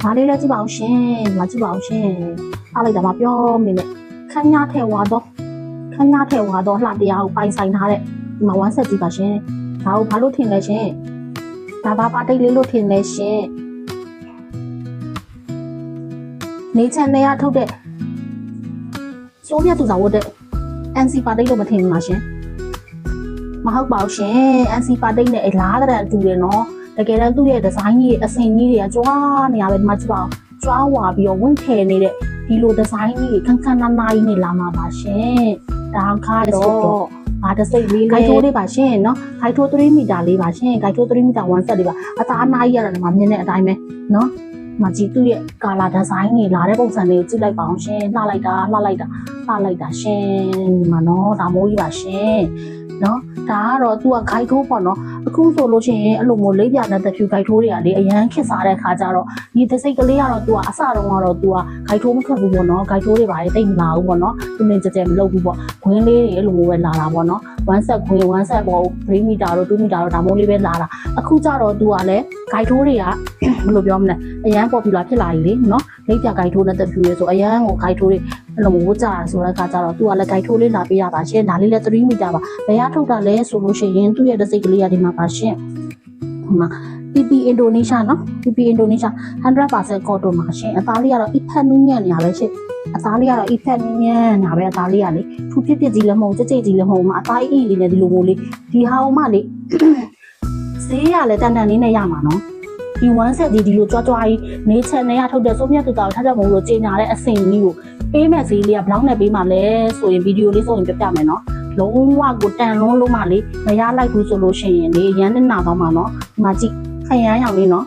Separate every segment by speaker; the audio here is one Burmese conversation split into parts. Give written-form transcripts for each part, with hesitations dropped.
Speaker 1: ဒါလေးလည်းကြည့်ပါအောင်ရှင်မကြည့်ပါအောင်ရှင်အားလိုက်တာမပြောမင်းနဲ့ခန်းညာထဲဝါတော့လှတရားကိုပိုင်ဆိုင်ထားတဲ့ဒီမှာဝမ်းဆက်ကြည့်ပါရှင်ဒါကိုဘာလို့ထင်လဲရှင်ဒါဘာပါတိတ်လေးလို့ထင်လဲရှင်နေချန်နေရထုတ်တဲ့စိုးမြတ်သူစာဝတ်တဲ့ NC ပါတိတ်လို့မထင်ဘူးလားရှင်မဟုတ်ပါဘူးရှင် NC ပါတိတ်နဲ့အလားတည်းအတူတယ်နော်တကယ်တော့သူ့ရဲ့ဒီဇိုင်းကြီးအစင်ကြီးတွေကကြွားနေရပဲဒီမှာကြည့်ပါဦးကြွားဝါပြီးတော့ဝင့်ထည်နေတဲ့ဒီလိုဒီဇိုင်းကြီးခန်းခန်းနာနာကြီးနဲ့လာမှာပါရှင်ဒါခါတော့ဘာတစ်စိတ်လေးခိုင်ထိုးလေးပါရှင်နော်ခိုင်ထိုး3မီတာလေးပါရှင်ခိုင်ထိုး3မီတာ1ဆက်လေးပါအသားအနာကြီးရတာဒီမှာမြင်တဲ့အတိုင်းပဲနော်မကြည့်သူ့ရဲ့ကာလာဒီဇိုင်းကြီးလာတဲ့ပုံစံလေးကိုကြည့်လိုက်ပါအောင်ရှင်လှလိုက်တာရှင်ဒီမှာနော်ဒါမိုးကြီးပါရှင်နော်ဒါကတော့သူကဂိုက်ထိုးပေါ့နော်အခုဆိုလို့ရှိရင်အဲ့လိုမျိုးလေးပြတဲ့တဖြူဂိုက်ထိုးတွေကလေအရန်ခစ်စားတဲ့ခါကျတော့ဒီသစိတ်ကလေးကတော့သူကအစတုန်းကတော့သူကဂိုက်ထိုးမထွက်ဘူးပေါ့နော်ဂိုက်ထိုးတွေပါလေတိတ်မလာဘူးပေါ့နော်သူနေကြမလုပ်ဘူးပေါ့ခွင်းလေးတွေအဲ့လိုမျိုးပဲလာတာပေါ့နော်1ဆက်ခွင်း1ဆက်ပေါ့3မီတာတို့2မီတာတို့ဒါမိုးလေးပဲလာတာအခုကျတော့သူကလည်းဂိုက်ထိုးတွေကဘယ်လိုပြောမလဲအရန် popular ဖြစ်လာပြီလေနော်လေးပြဂိုက်ထိုးတဲ့တဖြူလေးဆိုအရန်ကိုဂိုက်ထိုးတွေအဲ့လိုမျိုးဝတ်ကြတာဆိုတဲ့ခါကျတော့သူကလည်းဂိုက်ထိုးလေးလာပေးရပါရှင်ဒါလေးလည်း3မီတာပါဘယ်ရထုတ်တာလဲဆိုလို့ရှိရင်သူ့ရဲ့တစိတ်ကလေးကဒီမှာပါရှင်ဒီမှာ PP Indonesia နော် PP Indonesia 100% cotton ပါရှင်အသားလေးကတော့ effect နည်းညံ့နေရပဲရှင်အသားလေးကတော့ effect နည်းညံ့နေပဲအသားလေးကလေထူပြစ်ကြီးလည်းမဟုတ်ကြိတ်ကြီးလည်းမဟုတ်မှာအသားအေးလေးနဲ့ဒီလိုမျိုးလေးဒီဟာအောင်မလေးဈေးရလည်းတန်တန်လေးနဲ့ရမှာနော်ဒီ1ဆက်ဒီလိုကြွားကြီးနေချန်နဲ့ရထုတ်တဲ့စိုးမြတ်တူတာကိုထားကြမလို့ကြီးညာတဲ့အစင်ကြီးကိုပေးမဲ့ဈေးလေးကဘလောက်နဲ့ပေးမှလဲဆိုရင်ဗီဒီယိုလေးဆိုရင်ပြပြမယ်နော်လုံးဝကိုတန်လုံးမှလေမရလိုက်ဘူးဆိုလို့ရှိရင်လေရန်နဲ့နာတော့မှာနော်ဒီမှာကြည့်ခရမ်းရောင်လေးနော်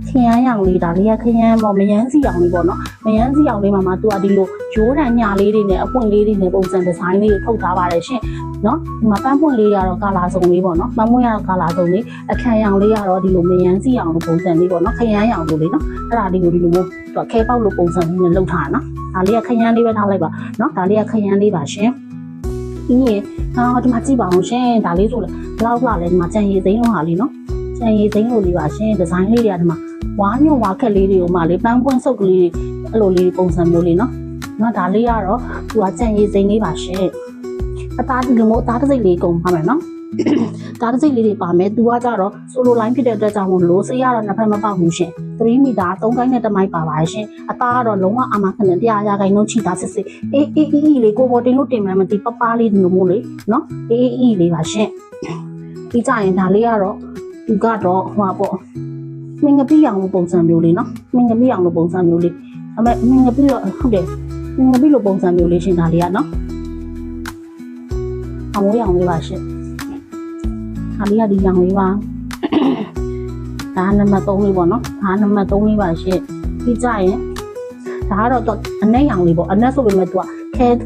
Speaker 1: ခရမ်းရောင်လေးဒါလေးကခရမ်းပေါ့မယန်းစီရောင်လေးပေါ့နော်မယန်းစီရောင်လေးမှာသူကဒီလိုရိုးတန်ညလေးတွေနဲ့အပွင့်လေးတွေနဲ့ပုံစံဒီဇိုင်းလေးကိုထုတ်ထားပါတယ်ရှင်နော်ဒီမှာပန်းပွင့်လေးကတော့ကာလာစုံလေးပေါ့နော်ပန်းပွင့်ရတော့ကာလာစုံလေးအခမ်းရောင်လေးကတော့ဒီလိုမယန်းစီရောင်လိုပုံစံလေးပေါ့နော်ခရမ်းရောင်လိုလေးနော်အဲ့ဒါလေးကိုဒီလိုမျိုးသူကခဲပေါက်လိုပုံစံလေးနဲ့လုပ်ထားတာနော်ဒါလေးကခရမ်းလေးပဲထားလိုက်ပါနော်ဒါလေးကခရမ်းလေးပါရှင်ပြီးရင်ဒီမှာကြည့်ပါအောင်ရှင်ဒါလေးဆိုလေဘလောက်လာလဲဒီမှာကြံရည်သိန်းလိုဟာလေးနော်ကြံရည်သိန်းလိုလေးပါရှင်ဒီဇိုင်းလေးတွေကဒီမှာဝါညွန့်ဝါခက်လေးတွေကိုမှလေပန်းပွင့်စုပ်ကလေးအဲ့လိုလေးပုံစံမျိုးလေးနော်ဒါလေးကတော့သူကကြံရည်သိန်းလေးပါရှင်အသားဒီလိုမျိုးအသားတစ်စိတ်လေးကုန်ပါမယ်နော်ဒါတစ်စိတ်လေးတွေပါမယ်သူကကြတော့ဆိုလိုလိုင်းဖြစ်တဲ့အတွက်ကြောင့်မို့လို့ဆေးရတော့နှစ်ဖက်မပေါက်ဘူးရှင်3မီတာ3ကိုင်းနဲ့တမိုက်ပါပါရှင်အသားကတော့လုံးဝအာမခံတဲ့100ရာခိုင်နှုန်းချီတာစစ်စစ်အေးလေးကိုပေါ်တင်လို့တင်မှမသိပပလေးဒီလိုမျိုးလေးနော်အေးလေးပါရှင်ပြီးကြရင်ဒါလေးကတော့သူကတော့ဟိုပါပေါ့မင်းငပိရောင်လိုပုံစံမျိုးလေးနော်မင်းငပိရောင်လိုပုံစံမျိုးလေးအမေမင်းငပိတော့ဟုတ်တယ်မင်းငပိလိုပုံစံမျိုးလေးရှင်ဒါလေးကနော်အမိုးရောင်လေးပါရှင်ဒါလေးကဒီရောင်လေးပါဒါနံပါတ်3လေးပေါ့နော်ဒါနံပါတ်3လေးပါရှင့်ပြီးကြရင်ဒါကတော့အနက်ရောင်လေးပေါ့အနက်ဆိုပေမဲ့သူက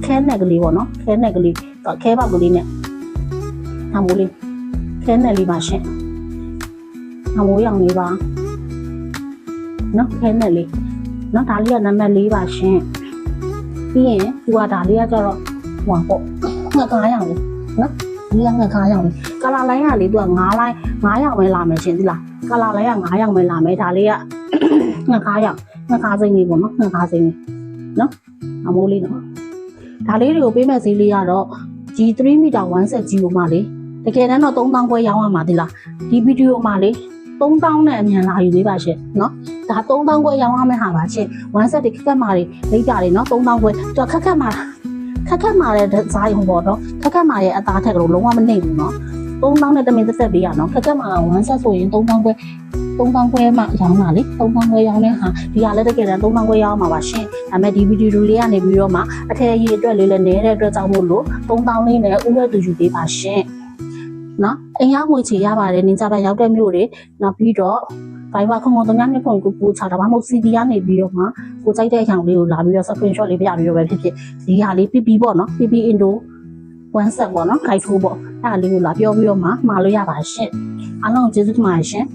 Speaker 1: ခဲနဲ့ကလေးပေါ့နော်ခဲနဲ့ကလေးခဲပေါက်ကလေးနဲ့အမိုးလေးခဲနဲ့လေးပါရှင့်အမိုးရောင်လေးပါနော်ခဲနဲ့လေးနော်ဒါလေးကနံပါတ်4ပါရှင့်ပြီးရင်သူကဒါလေးကကျတော့ဟိုပေါ့ငှက်ကားရောင်လေးနော်ဒီကငှက်ကားရောင်လေးကာလာလိုင်းကလေသူက9လိုင်း9ရောင်ပဲလာမယ်ရှင်ဒီလားကာလာလိုင်းက9ရောင်ပဲလာမယ်ဒါလေးကငှက်ကားရောင်ငှက်ကားစိမ့်လေးပေါ့နော်ငှက်ကားစိမ့်လေးနော်အမိုးလေးနော်ဒါလေးတွေကိုပေးမဲ့ဈေးလေးကတော့ဒီ3မီတာ1ဆက်ကြီးကိုမှလေတကယ်တမ်းတော့3000ခွဲရောင်းရမှာဒီလားဒီဗီဒီယိုမှာလေ3000နဲ့အမြန်လာယူသေးပါရှင်နော်ဒါ3000ခွဲရောင်းရမယ့်ဟာပါရှင်1ဆက်တွေခက်ခက်မာတွေလိပ်ကြတယ်နော်3000ခွဲသူခက်ခက်မာတဲ့ဒီဇိုင်းဟိုပေါ့နော်ခက်ခက်မာရဲ့အသားထက်ကလုံးဝမနှိမ့်ဘူးနော်3000နဲ့တမင်သက်သက်ပေးရနော်ခက်ခက်မာ1ဆက်ဆိုရင်3000ခွဲမှရောင်းတာလေ3000ခွဲရောင်းတဲ့ဟာဒီကလည်းတကယ်တမ်း3000ခွဲရောင်းမှာပါရှင်ဒါပေမဲ့ဒီဗီဒီယိုလေးကနေပြီးတော့မှအထက်ရည်အတွက်လေးလည်းနေတဲ့အတွက်ကြောင့်မို့လို့3000လေးနဲ့ဥပဒေတူယူပေးပါရှင်နော်အိမ်ရောက်ငွေချေရပါတယ်နင်ကြပါရောက်တဲ့မြို့တွေနောက်ပြီးတော့ဘိုင်ဘာခုံခုံ3နှစ်ခုကိုပို့ချတာဘာမှမဟုတ် CD ကနေပြီးတော့မှကိုကြိုက်တဲ့အကြောင်းလေးကိုလာပြီးတော့ screenshot လေးပြပြီးတော့ပဲဖြစ်ဖြစ်ဒီဟာလေး PP ပေါ့နော် PP Indo 1 set ပေါ့နော် guide ထိုးပေါ့အဲ့ဒါလေးကိုလာပြောပြီးတော့မှမှာလို့ရပါရှင်အားလုံးကျေးဇူးတင်ပါတယ်ရှင်